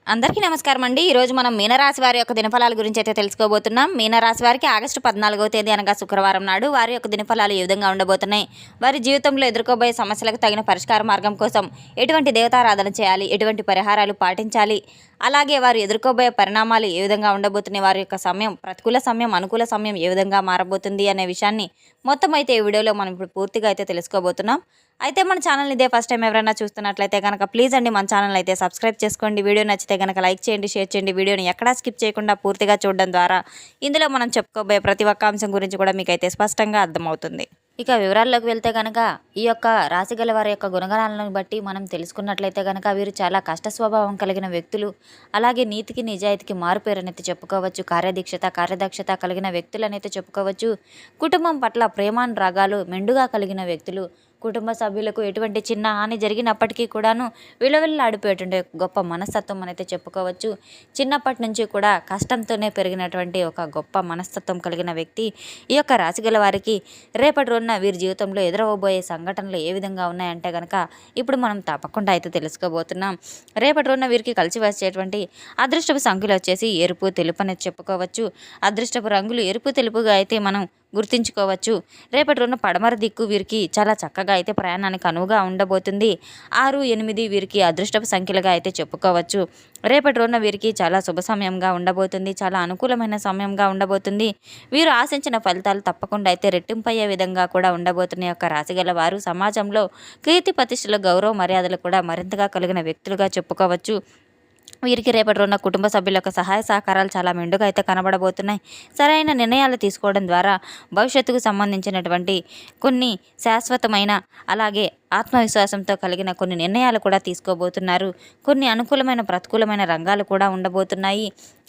అందరికీ నమస్కారం అండి. ఈరోజు మనం మీనరాశి వారి యొక్క దినఫలాల గురించి అయితే తెలుసుకోబోతున్నాం. మీనరాశి వారికి ఆగస్టు 14వ తేదీ అనగా శుక్రవారం నాడు వారి యొక్క దినఫలాలు ఏ విధంగా ఉండబోతున్నాయి, వారి జీవితంలో ఎదుర్కోబోయే సమస్యలకు తగిన పరిష్కార మార్గం కోసం ఎటువంటి దేవతారాధన చేయాలి, ఎటువంటి పరిహారాలు పాటించాలి, అలాగే వారు ఎదుర్కోబోయే పరిణామాలు ఏ విధంగా ఉండబోతున్నాయి, వారి యొక్క సమయం ప్రతికూల సమయం అనుకూల సమయం ఏ విధంగా మారబోతుంది అనే విషయాన్ని మొత్తం అయితే ఈ వీడియోలో మనం ఇప్పుడు పూర్తిగా అయితే తెలుసుకోబోతున్నాం. అయితే మన ఛానల్ ఇదే ఫస్ట్ టైం ఎవరైనా చూస్తున్నట్లయితే కనుక ప్లీజ్ అండి మన ఛానల్ అయితే సబ్స్క్రైబ్ చేసుకోండి. వీడియో నచ్చితే కనుక లైక్ చేయండి, షేర్ చేయండి. వీడియోని ఎక్కడా స్కిప్ చేయకుండా పూర్తిగా చూడడం ద్వారా ఇందులో మనం చెప్పుకోబోయే ప్రతి ఒక్క అంశం గురించి కూడా మీకైతే స్పష్టంగా అర్థమవుతుంది. ఇక వివరాల్లోకి వెళ్తే కనుక ఈ యొక్క రాశి గల వారి యొక్క గుణగణాలను బట్టి మనం తెలుసుకున్నట్లయితే కనుక వీరు చాలా కష్ట స్వభావం కలిగిన వ్యక్తులు, అలాగే నీతికి నిజాయితీకి మారుపేరనైతే చెప్పుకోవచ్చు. కార్యదక్షత కలిగిన వ్యక్తులనైతే చెప్పుకోవచ్చు. కుటుంబం పట్ల ప్రేమానురాగాలు మెండుగా కలిగిన వ్యక్తులు, కుటుంబ సభ్యులకు ఎటువంటి చిన్న హాని జరిగినప్పటికీ కూడాను విలువెల్లాడిపోయేటువంటి గొప్ప మనస్తత్వం అయితే చెప్పుకోవచ్చు. చిన్నప్పటి నుంచి కూడా కష్టంతోనే పెరిగినటువంటి ఒక గొప్ప మనస్తత్వం కలిగిన వ్యక్తి ఈ యొక్క రాశి గల వారికి రేపటి రోజున వీరి జీవితంలో ఎదురవబోయే సంఘటనలు ఏ విధంగా ఉన్నాయంటే కనుక ఇప్పుడు మనం తప్పకుండా అయితే తెలుసుకోబోతున్నాం. రేపటి రోజున వీరికి కలిసి వచ్చేటువంటి అదృష్టపు సంఖ్యలు వచ్చేసి ఎరుపు తెలుపు అనేది చెప్పుకోవచ్చు. అదృష్టపు రంగులు ఎరుపు తెలుపుగా అయితే మనం గుర్తించుకోవచ్చు. రేపటి రోజున పడమర దిక్కు వీరికి చాలా చక్కగా అయితే ప్రయాణానికి అనువుగా ఉండబోతుంది. 6, 8 వీరికి అదృష్టపు సంఖ్యలుగా అయితే చెప్పుకోవచ్చు. రేపటి రోజున వీరికి చాలా శుభ సమయంగా ఉండబోతుంది. చాలా అనుకూలమైన సమయంగా ఉండబోతుంది. వీరు ఆశించిన ఫలితాలు తప్పకుండా అయితే రెట్టింపయ్యే విధంగా కూడా ఉండబోతున్న యొక్క రాశిగల వారు సమాజంలో కీర్తి ప్రతిష్టలు, గౌరవ మర్యాదలు కూడా మరింతగా కలిగిన వ్యక్తులుగా చెప్పుకోవచ్చు. వీరికి రేపటి రోజున కుటుంబ సభ్యుల యొక్క సహాయ సహకారాలు చాలా మెండుగా అయితే కనబడబోతున్నాయి. సరైన నిర్ణయాలు తీసుకోవడం ద్వారా భవిష్యత్తుకు సంబంధించినటువంటి కొన్ని శాశ్వతమైన అలాగే ఆత్మవిశ్వాసంతో కలిగిన కొన్ని నిర్ణయాలు కూడా తీసుకోబోతున్నారు. కొన్ని అనుకూలమైన ప్రతికూలమైన రంగాలు కూడా ఉండబోతున్నాయి.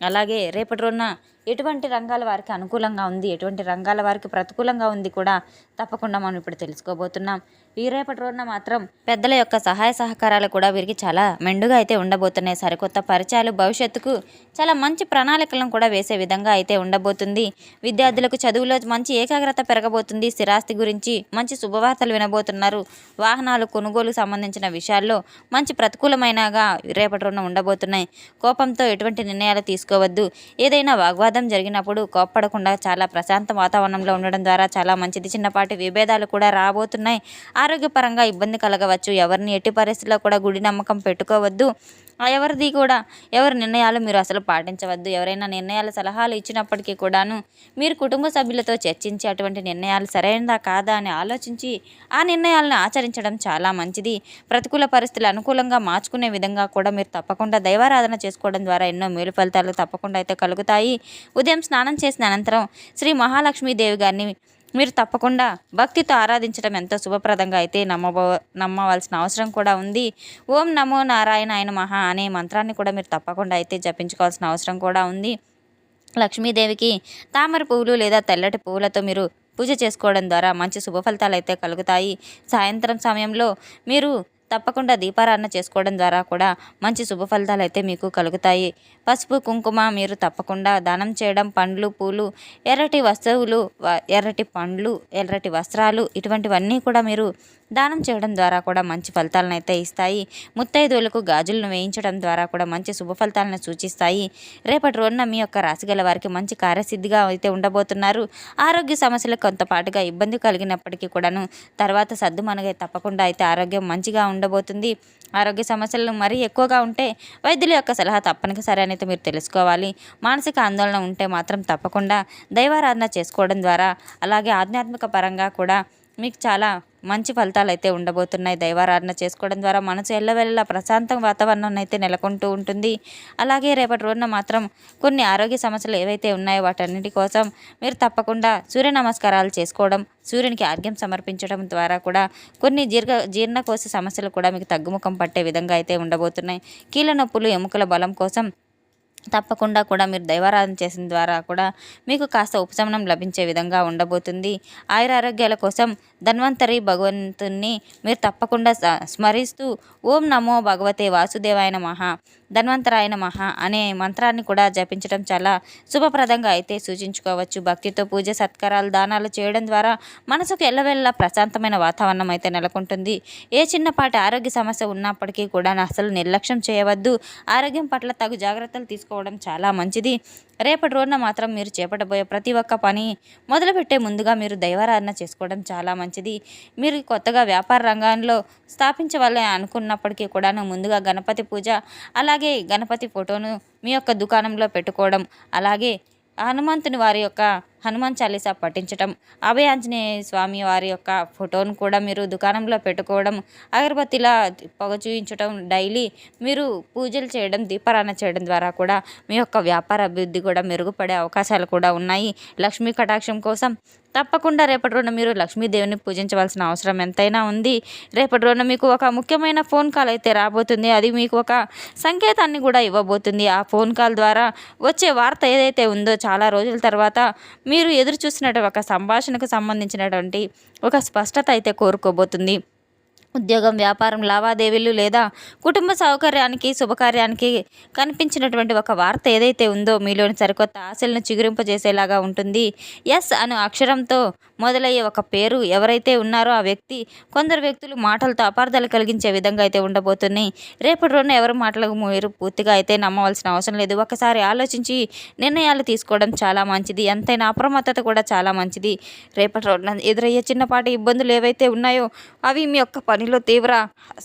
అలాగే రేపటి రోజున ఎటువంటి రంగాల వారికి అనుకూలంగా ఉంది, ఎటువంటి రంగాల వారికి ప్రతికూలంగా ఉంది కూడా తప్పకుండా మనం ఇప్పుడు తెలుసుకోబోతున్నాం. ఈ రేపటి రోజున మాత్రం పెద్దల యొక్క సహాయ సహకారాలు కూడా వీరికి చాలా మెండుగా అయితే ఉండబోతున్నాయి. సరికొత్త పరిచయాలు భవిష్యత్తుకు చాలా మంచి ప్రణాళికలను కూడా వేసే విధంగా అయితే ఉండబోతుంది. విద్యార్థులకు చదువులో మంచి ఏకాగ్రత పెరగబోతుంది. స్థిరాస్తి గురించి మంచి శుభవార్తలు వినబోతున్నారు. వాహనాలు కొనుగోలు సంబంధించిన విషయాల్లో మంచి ప్రతికూలమైనగా రేపటి రోజున ఉండబోతున్నాయి. కోపంతో ఎటువంటి నిర్ణయాలు తీసుకోవద్దు. ఏదైనా వాగ్వాదం జరిగినప్పుడు కోప్పడకుండా చాలా ప్రశాంత వాతావరణంలో ఉండడం ద్వారా చాలా మంచిది. చిన్నపాటి విభేదాలు కూడా రాబోతున్నాయి. ఆరోగ్యపరంగా ఇబ్బంది కలగవచ్చు. ఎవరిని ఎట్టి పరిస్థితుల్లో కూడా గుడి నమ్మకం పెట్టుకోవద్దు. ఎవరి నిర్ణయాలు మీరు అసలు పాటించవద్దు. ఎవరైనా నిర్ణయాలు సలహాలు ఇచ్చినప్పటికీ కూడాను మీరు కుటుంబ సభ్యులతో చర్చించి అటువంటి నిర్ణయాలు సరైనదా కాదా అని ఆలోచించి ఆ నిర్ణయాలను ఆచరించడం చాలా మంచిది. ప్రతికూల పరిస్థితులు అనుకూలంగా మార్చుకునే విధంగా కూడా మీరు తప్పకుండా దైవారాధన చేసుకోవడం ద్వారా ఎన్నో మేలు ఫలితాలు తప్పకుండా అయితే కలుగుతాయి. ఉదయం స్నానం చేసిన అనంతరం శ్రీ మహాలక్ష్మీదేవి గారిని మీరు తప్పకుండా భక్తితో ఆరాధించడం ఎంతో శుభప్రదంగా అయితే నమ్మవలసిన అవసరం కూడా ఉంది. ఓం నమో నారాయణాయ నమః అనే మంత్రాన్ని కూడా మీరు తప్పకుండా అయితే జపించుకోవాల్సిన అవసరం కూడా ఉంది. లక్ష్మీదేవికి తామర పువ్వులు లేదా తెల్లటి పువ్వులతో మీరు పూజ చేసుకోవడం ద్వారా మంచి శుభ ఫలితాలు అయితే కలుగుతాయి. సాయంత్రం సమయంలో మీరు తప్పకుండా దీపారాధన చేసుకోవడం ద్వారా కూడా మంచి శుభ ఫలితాలు అయితే మీకు కలుగుతాయి. పసుపు కుంకుమ మీరు తప్పకుండా దానం చేయడం, పండ్లు పూలు, ఎర్రటి వస్తువులు, ఎర్రటి పండ్లు, ఎర్రటి వస్త్రాలు ఇటువంటివన్నీ కూడా మీరు దానం చేయడం ద్వారా కూడా మంచి ఫలితాలను అయితే ఇస్తాయి. ముత్తైదువులకు గాజులను వేయించడం ద్వారా కూడా మంచి శుభ ఫలితాలను సూచిస్తాయి. రేపటి రోజున మీ యొక్క రాశి గల వారికి మంచి కార్యసిద్ధిగా అయితే ఉండబోతున్నారు. ఆరోగ్య సమస్యలు కొంతపాటుగా ఇబ్బంది కలిగినప్పటికీ కూడాను తర్వాత సద్దుమణిగే తప్పకుండా అయితే ఆరోగ్యం మంచిగా ఉండబోతుంది. ఆరోగ్య సమస్యలు మరీ ఎక్కువగా ఉంటే వైద్యుల యొక్క సలహా తప్పనిసరి అనేది మీరు తెలుసుకోవాలి. మానసిక ఆందోళన ఉంటే మాత్రం తప్పకుండా దైవారాధన చేసుకోవడం ద్వారా అలాగే ఆధ్యాత్మిక పరంగా కూడా మీకు చాలా మంచి ఫలితాలు అయితే ఉండబోతున్నాయి. దైవారాధన చేసుకోవడం ద్వారా మనసు ఎల్లవెల్లా ప్రశాంత వాతావరణం అయితే నెలకొంటూ ఉంటుంది. అలాగే రేపటి రోజున మాత్రం కొన్ని ఆరోగ్య సమస్యలు ఏవైతే ఉన్నాయో వాటన్నిటి కోసం మీరు తప్పకుండా సూర్య నమస్కారాలు చేసుకోవడం, సూర్యునికి ఆర్ఘ్యం సమర్పించడం ద్వారా కూడా కొన్ని జీర్ణకోశ సమస్యలు కూడా మీకు తగ్గుముఖం పట్టే విధంగా అయితే ఉండబోతున్నాయి. కీళ్ళ నొప్పులు, ఎముకల బలం కోసం తప్పకుండా కూడా మీరు దైవారాధన చేసిన ద్వారా కూడా మీకు కాస్త ఉపశమనం లభించే విధంగా ఉండబోతుంది. ఆయురారోగ్యాల కోసం ధన్వంతరి భగవంతుని మీరు తప్పకుండా స్మరిస్తూ ఓం నమో భగవతే వాసుదేవాయ నమః ధన్వంతరాయ నమః అనే మంత్రాన్ని కూడా జపించడం చాలా శుభప్రదంగా అయితే సూచించుకోవచ్చు. భక్తితో పూజ సత్కారాలు దానాలు చేయడం ద్వారా మనసుకు ఎల్లవెల్లా ప్రశాంతమైన వాతావరణం అయితే నెలకొంటుంది. ఏ చిన్నపాటి ఆరోగ్య సమస్య ఉన్నప్పటికీ కూడా అసలు నిర్లక్ష్యం చేయవద్దు. ఆరోగ్యం పట్ల తగు జాగ్రత్తలు తీసుకోవడం చాలా మంచిది. రేపటి రోజున మాత్రం మీరు చేపట్టబోయే ప్రతి ఒక్క పని మొదలుపెట్టే ముందుగా మీరు దైవారాధన చేసుకోవడం చాలా మంచిది. మీరు కొత్తగా వ్యాపార రంగంలో స్థాపించవాలని అనుకున్నప్పటికీ కూడాను ముందుగా గణపతి పూజ, అలాగే గణపతి ఫోటోను మీ యొక్క దుకాణంలో పెట్టుకోవడం, అలాగే హనుమంతుని వారి యొక్క హనుమాన్ చాలీసా పఠించటం, అభయాంజనేయ స్వామి వారి యొక్క ఫోటోను కూడా మీరు దుకాణంలో పెట్టుకోవడం, అగరబత్తిలా పొగ చూయించడం, డైలీ మీరు పూజలు చేయడం, దీపారాధన చేయడం ద్వారా కూడా మీ యొక్క వ్యాపార అభివృద్ధి కూడా మెరుగుపడే అవకాశాలు కూడా ఉన్నాయి. లక్ష్మీ కటాక్షం కోసం తప్పకుండా రేపటి రోజున మీరు లక్ష్మీదేవిని పూజించవలసిన అవసరం ఎంతైనా ఉంది. రేపటి రోజున మీకు ఒక ముఖ్యమైన ఫోన్ కాల్ అయితే రాబోతుంది. అది మీకు ఒక సంకేతాన్ని కూడా ఇవ్వబోతుంది. ఆ ఫోన్ కాల్ ద్వారా వచ్చే వార్త ఏదైతే ఉందో చాలా రోజుల తర్వాత మీరు ఎదురు చూసినటువంటి ఒక సంభాషణకు సంబంధించినటువంటి ఒక స్పష్టత అయితే కోరుకోబోతుంది. ఉద్యోగం, వ్యాపారం, లావాదేవీలు లేదా కుటుంబ సౌకర్యానికి, శుభకార్యానికి కనిపించినటువంటి ఒక వార్త ఏదైతే ఉందో మీలోని సరికొత్త ఆశలను చిగురింపజేసేలాగా ఉంటుంది. ఎస్ అను అక్షరంతో మొదలయ్యే ఒక పేరు ఎవరైతే ఉన్నారో ఆ వ్యక్తి, కొందరు వ్యక్తులు మాటలతో అపార్థాలు కలిగించే విధంగా అయితే ఉండబోతున్నాయి. రేపటి రోజున ఎవరి మాటలకు మీరు పూర్తిగా అయితే నమ్మవలసిన అవసరం లేదు. ఒకసారి ఆలోచించి నిర్ణయాలు తీసుకోవడం చాలా మంచిది. ఎంతైనా అప్రమత్తత కూడా చాలా మంచిది. రేపటి రోజున ఎదురయ్యే చిన్నపాటి ఇబ్బందులు ఏవైతే ఉన్నాయో అవి మీ యొక్క పనిలో తీవ్ర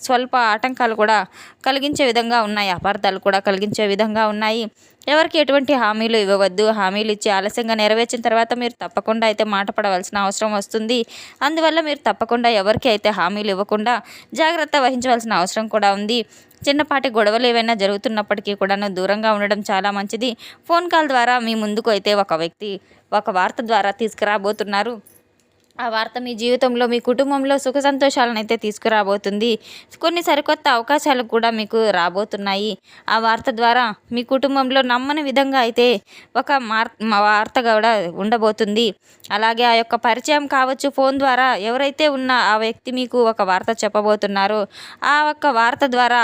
స్వల్ప ఆటంకాలు కూడా కలిగించే విధంగా ఉన్నాయి. అపార్థాలు కూడా కలిగించే విధంగా ఉన్నాయి. ఎవరికి ఎటువంటి హామీలు ఇవ్వవద్దు. హామీలు ఇచ్చి ఆలస్యంగా నెరవేర్చిన తర్వాత మీరు తప్పకుండా అయితే మాట పడవలసిన అవసరం వస్తుంది. అందువల్ల మీరు తప్పకుండా ఎవరికి అయితే హామీలు ఇవ్వకుండా జాగ్రత్త వహించవలసిన అవసరం కూడా ఉంది. చిన్నపాటి గొడవలు ఏవైనా జరుగుతున్నప్పటికీ కూడాను దూరంగా ఉండడం చాలా మంచిది. ఫోన్ కాల్ ద్వారా మీ ముందుకు అయితే ఒక వ్యక్తి ఒక వార్త ద్వారా తీసుకురాబోతున్నారు. ఆ వార్త మీ జీవితంలో, మీ కుటుంబంలో సుఖ సంతోషాలను అయితే తీసుకురాబోతుంది. కొన్ని సరికొత్త అవకాశాలు కూడా మీకు రాబోతున్నాయి. ఆ వార్త ద్వారా మీ కుటుంబంలో నమ్మని విధంగా అయితే ఒక వార్త కూడా ఉండబోతుంది. అలాగే ఆ యొక్క పరిచయం కావచ్చు, ఫోన్ ద్వారా ఎవరైతే ఉన్న ఆ వ్యక్తి మీకు ఒక వార్త చెప్పబోతున్నారో ఆ ఒక్క వార్త ద్వారా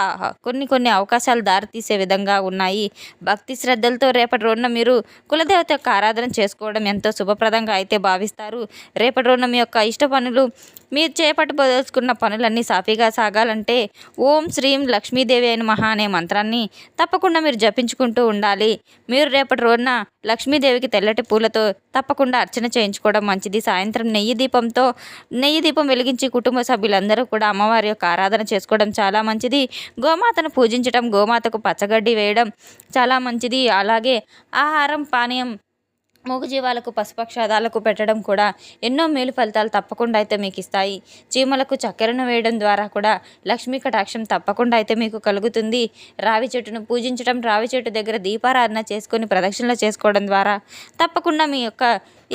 కొన్ని అవకాశాలు దారితీసే విధంగా ఉన్నాయి. భక్తి శ్రద్ధలతో రేపటి రోజున మీరు కులదేవత యొక్క ఆరాధన చేసుకోవడం ఎంతో శుభప్రదంగా అయితే భావిస్తారు. రేపటి రోజున మీ యొక్క ఇష్ట పనులు, మీరు చేపట్టబోదలుచుకున్న పనులన్నీ సాఫీగా సాగాలంటే ఓం శ్రీం లక్ష్మీదేవి అయిన మహా అనే మంత్రాన్ని తప్పకుండా మీరు జపించుకుంటూ ఉండాలి. మీరు రేపటి రోజున లక్ష్మీదేవికి తెల్లటి పూలతో తప్పకుండా అర్చన చేయించుకోవడం మంచిది. సాయంత్రం నెయ్యి దీపం వెలిగించి కుటుంబ సభ్యులందరూ కూడా అమ్మవారి యొక్క ఆరాధన చేసుకోవడం చాలా మంచిది. గోమాతను పూజించడం, గోమాతకు పచ్చగడ్డి వేయడం చాలా మంచిది. అలాగే ఆహారం, పానీయం మూగజీవాలకు, పశుపక్షాదాలకు పెట్టడం కూడా ఎన్నో మేలు ఫలితాలు తప్పకుండా అయితే మీకు ఇస్తాయి. చీమలకు చక్కెరను వేయడం ద్వారా కూడా లక్ష్మీ కటాక్షం తప్పకుండా అయితే మీకు కలుగుతుంది. రావి చెట్టును పూజించడం, రావి చెట్టు దగ్గర దీపారాధన చేసుకొని ప్రదక్షిణలు చేసుకోవడం ద్వారా తప్పకుండా మీ యొక్క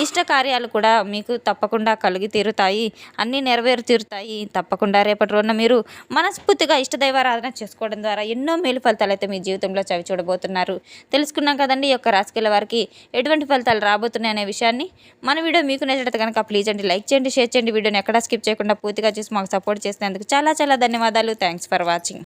ఇష్ట కార్యాలు కూడా మీకు తప్పకుండా కలిగి తీరుతాయి, అన్నీ నెరవేరు తీరుతాయి. తప్పకుండా రేపటి రోజున మీరు మనస్ఫూర్తిగా ఇష్టదైవారాధన చేసుకోవడం ద్వారా ఎన్నో మేలు ఫలితాలు అయితే మీ జీవితంలో చవి చూడబోతున్నారు. తెలుసుకున్నాం కదండి ఈ యొక్క రాశికల వారికి ఎటువంటి ఫలితాలు రాబోతున్నాయి అనే విషయాన్ని. మన వీడియో మీకు నచ్చినట్లయితే కనుక ప్లీజ్ అండి లైక్ చేయండి, షేర్ చేయండి. వీడియోని ఎక్కడా స్కిప్ చేయకుండా పూర్తిగా చూసి మాకు సపోర్ట్ చేసినందుకు చాలా ధన్యవాదాలు. Thanks for watching.